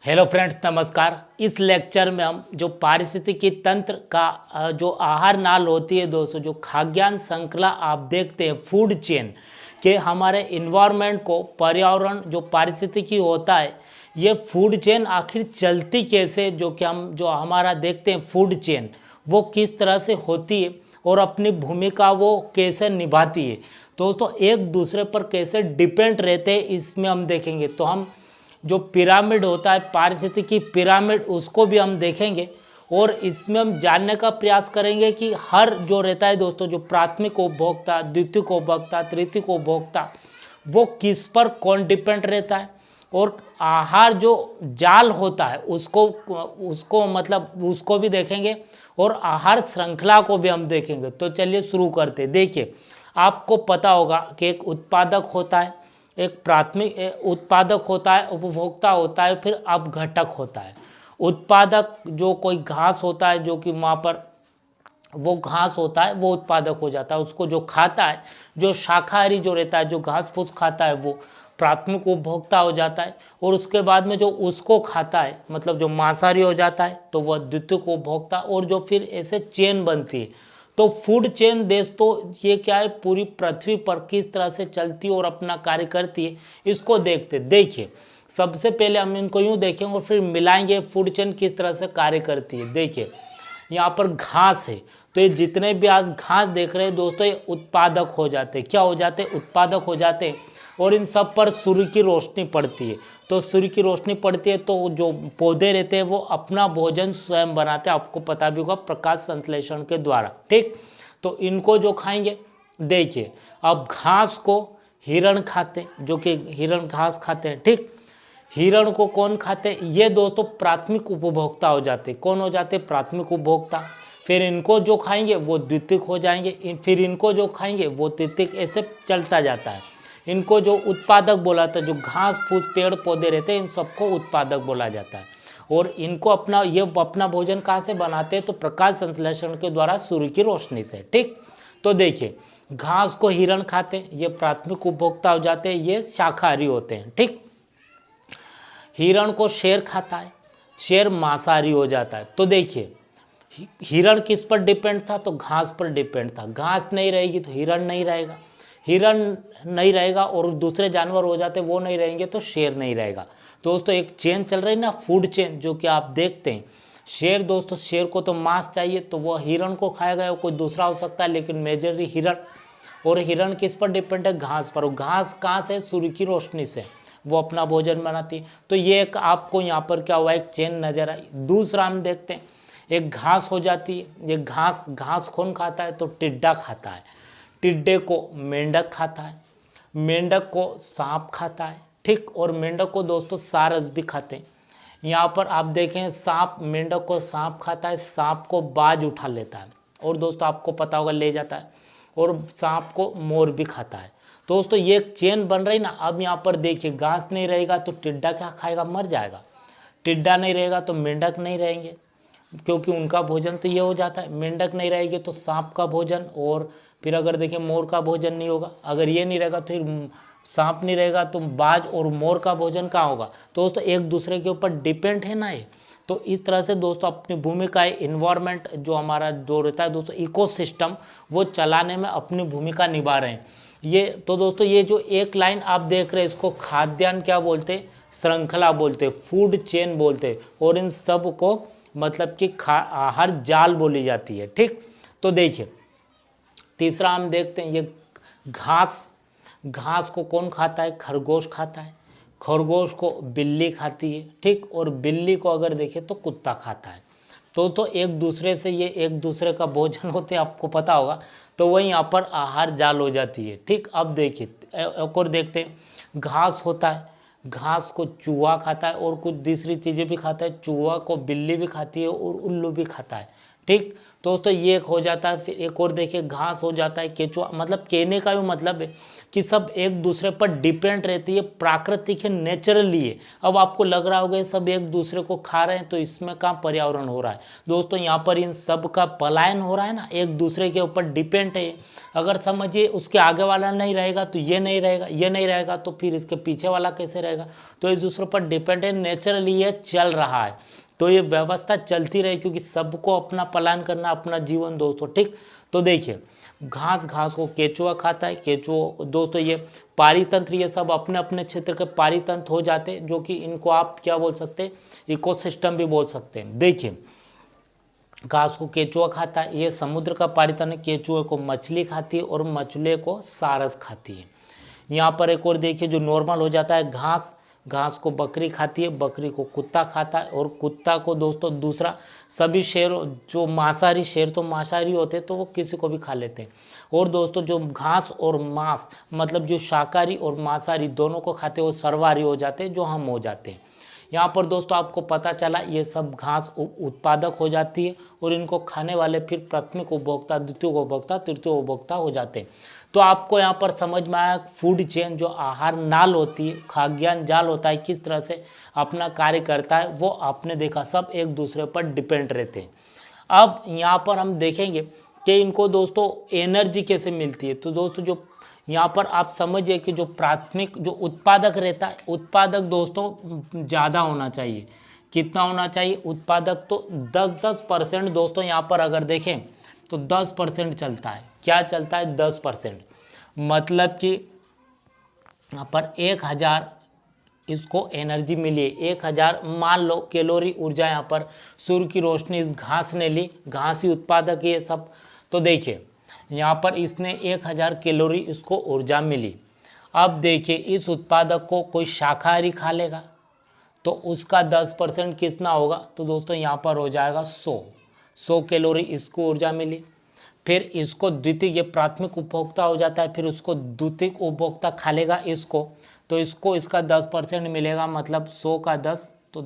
Hello friends, नमस्कार। इस lecture में हम जो पारिस्थितिकी तंत्र का जो आहार नाल होती है दोस्तों, जो खाद्यान्न श्रृंखला आप देखते हैं फूड चेन के हमारे इन्वायरमेंट को, पर्यावरण जो पारिस्थितिकी होता है, ये फूड चेन आखिर चलती कैसे, जो कि हम जो हमारा देखते हैं फूड चेन वो किस तरह से होती है और अपनी भूमिका वो कैसे निभाती है दोस्तों, एक दूसरे पर कैसे डिपेंड रहते हैं, इसमें हम देखेंगे। तो हम जो पिरामिड होता है पारिस्थितिकी पिरामिड, उसको भी हम देखेंगे और इसमें हम जानने का प्रयास करेंगे कि हर जो रहता है दोस्तों, जो प्राथमिक उपभोक्ता, द्वितीयक उपभोक्ता, तृतीयक उपभोक्ता, वो किस पर कौन डिपेंड रहता है, और आहार जो जाल होता है उसको उसको मतलब उसको भी देखेंगे और आहार श्रृंखला को भी हम देखेंगे। तो चलिए शुरू करते हैं। देखिए, आपको पता होगा कि एक उत्पादक होता है, एक प्राथमिक उत्पादक होता है, उपभोक्ता होता है, फिर अपघटक होता है। उत्पादक जो कोई घास होता है, जो कि वहाँ पर वो घास होता है, वो उत्पादक हो जाता है। उसको जो खाता है, जो शाकाहारी जो रहता है, जो घास फूस खाता है, वो प्राथमिक उपभोक्ता हो जाता है। और उसके बाद में जो उसको खाता है, मतलब जो मांसाहारी हो जाता है, तो वह द्वितीयक उपभोक्ता, और जो फिर ऐसे चेन बनती है। तो फूड चेन दोस्तों, ये क्या है, पूरी पृथ्वी पर किस तरह से चलती है और अपना कार्य करती है, इसको देखते। देखिए, सबसे पहले हम इनको यूँ देखेंगे और फिर मिलाएंगे फूड चेन किस तरह से कार्य करती है। देखिए, यहाँ पर घास है, तो ये जितने भी आज घास देख रहे हैं दोस्तों, ये उत्पादक हो जाते हैं। क्या हो जाते हैं? उत्पादक हो जाते हैं। और इन सब पर सूर्य की रोशनी पड़ती है। तो सूर्य की रोशनी पड़ती है तो जो पौधे रहते हैं वो अपना भोजन स्वयं बनाते हैं। आपको पता भी होगा, प्रकाश संश्लेषण के द्वारा। ठीक, तो इनको जो खाएंगे, देखिए, अब घास को हिरण खाते, जो कि हिरण घास खाते हैं। ठीक, हिरण को कौन खाते हैं? ये दोस्तों प्राथमिक उपभोक्ता हो जाते। कौन हो जाते? प्राथमिक उपभोक्ता। फिर इनको जो खाएंगे वो द्वितीयक हो जाएंगे, फिर इनको जो खाएंगे वो तृतीयक, ऐसे चलता जाता है। इनको जो उत्पादक बोला था, जो घास फूस पेड़ पौधे रहते हैं, इन सबको उत्पादक बोला जाता है। और इनको अपना भोजन कहाँ से बनाते हैं? तो प्रकाश संश्लेषण के द्वारा, सूर्य की रोशनी से। ठीक, तो देखिए, घास को हिरण खाते हैं, ये प्राथमिक उपभोक्ता हो जाते हैं, ये शाकाहारी होते हैं। ठीक, हिरण को शेर खाता है, शेर मांसाहारी हो जाता है। तो देखिए, हिरण किस पर डिपेंड था? तो घास पर डिपेंड था। घास नहीं रहेगी तो हिरण नहीं रहेगा, हिरण नहीं रहेगा और दूसरे जानवर हो जाते, वो नहीं रहेंगे तो शेर नहीं रहेगा। दोस्तों, एक चेन चल रही ना, फूड चेन, जो कि आप देखते हैं। शेर दोस्तों, शेर को तो मांस चाहिए, तो वह हिरण को खाएगा, या कोई दूसरा हो सकता है, लेकिन मेजरली हिरण। और हिरण किस पर डिपेंड है? घास पर। और घास कहाँ से? सूर्य की रोशनी से वो अपना भोजन बनाती है। तो ये एक आपको यहाँ पर क्या हुआ, एक चेन नजर आई। दूसरा हम देखते हैं, एक घास हो जाती है। ये घास घास कौन खाता है? तो टिड्डा खाता है। टिड्डे को मेंढक खाता है, मेंढक को सांप खाता है। ठीक, और मेंढक को दोस्तों सारस भी खाते हैं। यहाँ पर आप देखें, सांप, मेंढक को सांप खाता है, सांप को बाज उठा लेता है, और दोस्तों आपको पता होगा ले जाता है। और सांप को मोर भी खाता है। दोस्तों, ये एक चेन बन रही ना। अब यहाँ पर देखिए, घास नहीं रहेगा तो टिड्डा क्या खाएगा? मर जाएगा। टिड्डा नहीं रहेगा तो मेंढक नहीं रहेंगे, क्योंकि उनका भोजन तो ये हो जाता है। मेंढक नहीं रहेगी तो सांप का भोजन, और फिर अगर देखें मोर का भोजन नहीं होगा। अगर ये नहीं रहेगा तो फिर सांप नहीं रहेगा, तो बाज और मोर का भोजन कहाँ होगा? तो दोस्तों, एक दूसरे के ऊपर डिपेंड है ना ये। तो इस तरह से दोस्तों अपनी भूमिका है, इन्वायरमेंट जो हमारा जो रहता है दोस्तों, इकोसिस्टम, वो चलाने में अपनी भूमिका निभा रहे हैं ये। तो दोस्तों, ये जो एक लाइन आप देख रहे हैं, इसको खाद्यान्न क्या बोलते हैं? श्रृंखला बोलते हैं, फूड चेन बोलते हैं। और इन सब को मतलब कि आहार जाल बोली जाती है। ठीक, तो देखिए, तीसरा हम देखते हैं, ये घास। घास को कौन खाता है? खरगोश खाता है। खरगोश को बिल्ली खाती है। ठीक, और बिल्ली को अगर देखें तो कुत्ता खाता है। तो एक दूसरे से ये एक दूसरे का भोजन होते हैं, आपको पता होगा। तो वही यहाँ पर आहार जाल हो जाती है। ठीक, अब देखिए एक और देखते हैं, घास होता है, घास को चूहा खाता है और कुछ दूसरी चीज़ें भी खाता है। चूहा को बिल्ली भी खाती है और उल्लू भी खाता है। ठीक। दोस्तों ये एक हो जाता है। फिर एक और देखिए घास हो जाता है, केचुआ, मतलब कहने का भी मतलब है कि सब एक दूसरे पर डिपेंड रहती है, प्राकृतिक है, नेचुरली है। अब आपको लग रहा होगा ये सब एक दूसरे को खा रहे हैं, तो इसमें कहाँ पर्यावरण हो रहा है दोस्तों, यहाँ पर इन सब का पलायन हो रहा है ना, एक दूसरे के ऊपर डिपेंड है। अगर समझिए उसके आगे वाला नहीं रहेगा तो ये नहीं रहेगा, ये नहीं रहेगा तो फिर इसके पीछे वाला कैसे रहेगा, तो इस दूसरे पर डिपेंड है, नेचुरली ये चल रहा है। तो ये व्यवस्था चलती रही, क्योंकि सबको अपना पलायन करना, अपना जीवन दोस्तों, ठीक। तो देखिए घास को केचुआ खाता है, केचुआ दोस्तों ये पारितंत्र, ये सब अपने अपने क्षेत्र के पारितंत्र हो जाते हैं, जो कि इनको आप क्या बोल सकते हैं, इकोसिस्टम भी बोल सकते हैं। देखिए घास को केचुआ खाता है, ये समुद्र का पारितंत्र, केचुए को मछली खाती है और मछली को सारस खाती है। यहाँ पर एक और देखिए जो नॉर्मल हो जाता है, घास को बकरी खाती है, बकरी को कुत्ता खाता है, और कुत्ता को दोस्तों दूसरा सभी शेर, जो मांसाहारी शेर तो मांसाहारी होते हैं तो वो किसी को भी खा लेते हैं। और दोस्तों जो घास और मांस, मतलब जो शाकाहारी और मांसाहारी दोनों को खाते हैं वो सर्वाहारी हो जाते हैं, जो हम हो जाते हैं। यहाँ पर दोस्तों आपको पता चला ये सब घास उत्पादक हो जाती है, और इनको खाने वाले फिर प्राथमिक उपभोक्ता, द्वितीय उपभोक्ता, तृतीय उपभोक्ता हो जाते हैं। तो आपको यहाँ पर समझ में आया फूड चेन, जो आहार नाल होती है, खाद्यान्न जाल होता है, किस तरह से अपना कार्य करता है, वो आपने देखा, सब एक दूसरे पर डिपेंड रहते हैं। अब यहाँ पर हम देखेंगे कि इनको दोस्तों एनर्जी कैसे मिलती है। तो दोस्तों जो यहाँ पर आप समझिए कि जो प्राथमिक जो उत्पादक रहता है, उत्पादक दोस्तों ज़्यादा होना चाहिए। कितना होना चाहिए उत्पादक, तो 10% दोस्तों। यहाँ पर अगर देखें तो 10% चलता है, क्या चलता है 10%, मतलब कि यहाँ पर 1000 इसको एनर्जी मिली, 1000 मान लो कैलोरी ऊर्जा यहाँ पर सूर्य की रोशनी इस घास ने ली, घास ही उत्पादक है सब। तो देखिए यहाँ पर इसने 1000 कैलोरी इसको ऊर्जा मिली। अब देखिए इस उत्पादक को कोई शाकाहारी खा लेगा तो उसका 10% कितना होगा, तो दोस्तों यहाँ पर हो जाएगा 100 कैलोरी इसको ऊर्जा मिली। फिर इसको द्वितीय, ये प्राथमिक उपभोक्ता हो जाता है, फिर उसको द्वितीय उपभोक्ता खा लेगा इसको, तो इसको इसका 10% मिलेगा, मतलब 100 का 10, तो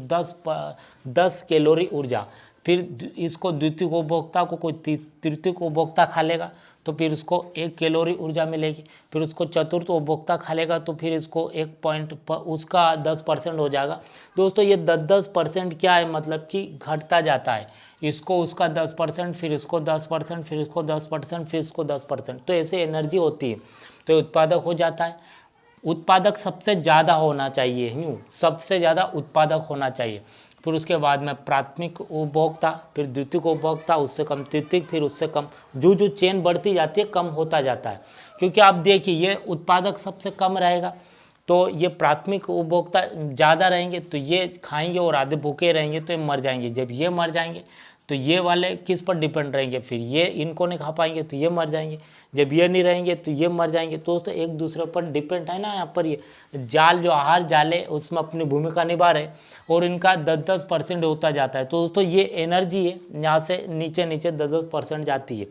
10 कैलोरी ऊर्जा। फिर इसको द्वितीय उपभोक्ता को कोई तृतीय उपभोक्ता खा लेगा तो फिर उसको 1 कैलोरी ऊर्जा मिलेगी। फिर उसको चतुर्थ उपभोक्ता खा लेगा तो फिर इसको 1 पॉइंट उसका 10% हो जाएगा। दोस्तों ये 10% क्या है, मतलब कि घटता जाता है, इसको उसका 10%, फिर इसको 10%, फिर इसको 10%, फिर इसको 10%, तो ऐसे एनर्जी होती है, तो उत्पादक हो जाता है। उत्पादक सबसे ज़्यादा होना चाहिए, यूँ सबसे ज़्यादा उत्पादक होना चाहिए। फिर उसके बाद में प्राथमिक उपभोक्ता, फिर द्वितीय उपभोक्ता, उससे कम तृतीय, फिर उससे कम, जो चेन बढ़ती जाती है कम होता जाता है। क्योंकि आप देखिए ये उत्पादक सबसे कम रहेगा तो ये प्राथमिक उपभोक्ता ज़्यादा रहेंगे, तो ये खाएंगे और आधे भूखे रहेंगे तो ये मर जाएंगे। जब ये मर जाएंगे तो ये वाले किस पर डिपेंड रहेंगे, फिर ये इनको नहीं खा पाएंगे तो ये मर जाएंगे। जब ये नहीं रहेंगे तो ये मर जाएंगे। तो एक दूसरे पर डिपेंड है ना। यहाँ पर ये जाल, जो आहार जाल है उसमें अपनी भूमिका निभा रहे और इनका 10% होता जाता है। तो दोस्तों ये एनर्जी है, यहाँ से नीचे नीचे 10% जाती है।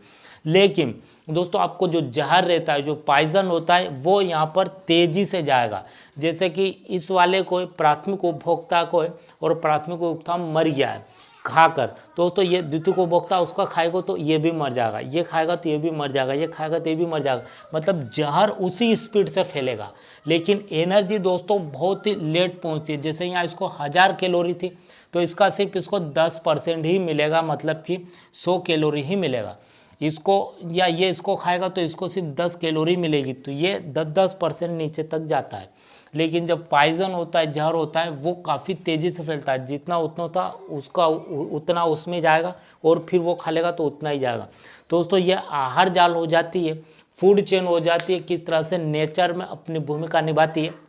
लेकिन दोस्तों आपको जो जहर रहता है, जो पॉइजन होता है, वो यहाँ पर तेज़ी से जाएगा। जैसे कि इस वाले को प्राथमिक उपभोक्ता को है और प्राथमिक उपभोक्ता मर गया है खाकर, तो ये द्वितीय उपभोक्ता उसका खाएगा तो ये भी मर जाएगा, ये खाएगा तो ये भी मर जाएगा, ये खाएगा तो ये भी मर जाएगा। मतलब जहर उसी स्पीड से फैलेगा, लेकिन एनर्जी दोस्तों बहुत ही लेट पहुंचती है। जैसे यहाँ इसको 1000 कैलोरी थी तो इसका सिर्फ इसको 10% ही मिलेगा, मतलब कि 100 कैलोरी ही मिलेगा इसको, या ये इसको खाएगा तो इसको सिर्फ 10 कैलोरी मिलेगी। तो ये 10% नीचे तक जाता है। लेकिन जब पॉइजन होता है, जहर होता है, वो काफ़ी तेज़ी से फैलता है। जितना उतना था उसका उतना उसमें जाएगा और फिर वो खा लेगा तो उतना ही जाएगा। दोस्तों ये आहार जाल हो जाती है, फूड चेन हो जाती है, किस तरह से नेचर में अपनी भूमिका निभाती है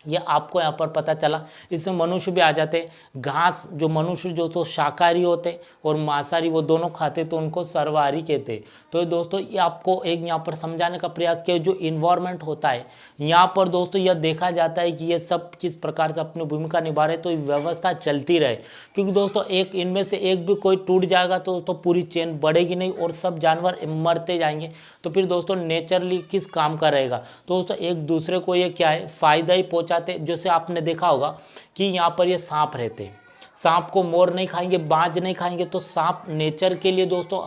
ये आपको यहाँ पर पता चला। इसमें मनुष्य भी आ जाते हैं। घास जो मनुष्य जो तो शाकाहारी होते और मांसाहारी वो दोनों खाते तो उनको सर्वाहारी कहते। तो दोस्तों ये आपको एक यहाँ पर समझाने का प्रयास किया। जो इन्वायरमेंट होता है यहाँ पर दोस्तों यह देखा जाता है कि ये सब किस प्रकार से अपनी भूमिका निभा रहे, तो ये व्यवस्था चलती रहे। क्योंकि दोस्तों एक इनमें से एक भी कोई टूट जाएगा तो पूरी चेन बढ़ेगी नहीं और सब जानवर मरते जाएंगे। तो फिर दोस्तों नेचरली किस काम का रहेगा। दोस्तों एक दूसरे को ये क्या है, फ़ायदा ही पहुँचाते। जैसे आपने देखा होगा कि यहाँ पर ये सांप रहते हैं, सांप को मोर नहीं खाएंगे, बाज नहीं खाएंगे, तो सांप नेचर के लिए दोस्तों,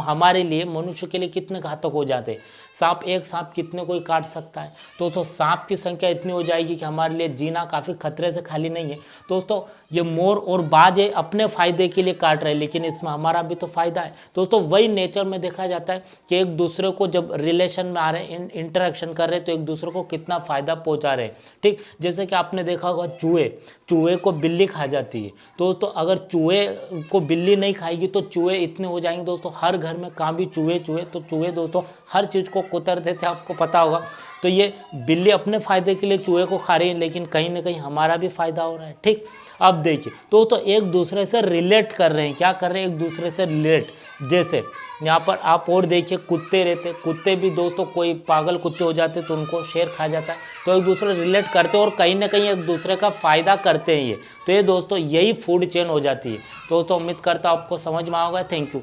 हमारे लिए, मनुष्य के लिए कितने घातक हो जाते हैं। एक सांप कितने कोई काट सकता है दोस्तों। सांप की संख्या इतनी हो जाएगी कि हमारे लिए जीना काफ़ी खतरे से खाली नहीं है दोस्तों। ये मोर और बाज अपने फायदे के लिए काट रहे हैं, लेकिन इसमें हमारा भी तो फायदा है दोस्तों। वही नेचर में देखा जाता है कि एक दूसरे को जब रिलेशन में आ रहे हैं, इंटरेक्शन कर रहे हैं, तो एक दूसरे को कितना फ़ायदा पहुंचा रहे हैं। ठीक, जैसे कि आपने देखा होगा चूहे को बिल्ली खा जाती है दोस्तों। अगर चूहे को बिल्ली नहीं खाएगी तो चूहे इतने हो जाएंगे दोस्तों, हर घर में कहाँ भी चूहे तो चूहे दोस्तों हर चीज़ को कुतर देते, आपको पता होगा। तो ये बिल्ली अपने फ़ायदे के लिए चूहे को खा रही है, लेकिन कहीं ना कहीं हमारा भी फ़ायदा हो रहा है। ठीक, अब देखिए दोस्तों, एक दूसरे से रिलेट कर रहे हैं। क्या कर रहे हैं? एक दूसरे से रिलेट। जैसे यहाँ पर आप और देखिए, कुत्ते रहते, कुत्ते भी दोस्तों, कोई पागल कुत्ते हो जाते तो उनको शेर खा जाता है, तो एक दूसरे रिलेट करते हैं और कहीं ना कहीं एक दूसरे का फ़ायदा करते हैं ये। तो ये दोस्तों, यही फूड चेन हो जाती है दोस्तों। उम्मीद करता हूँ आपको समझ में आएगा। Thank you.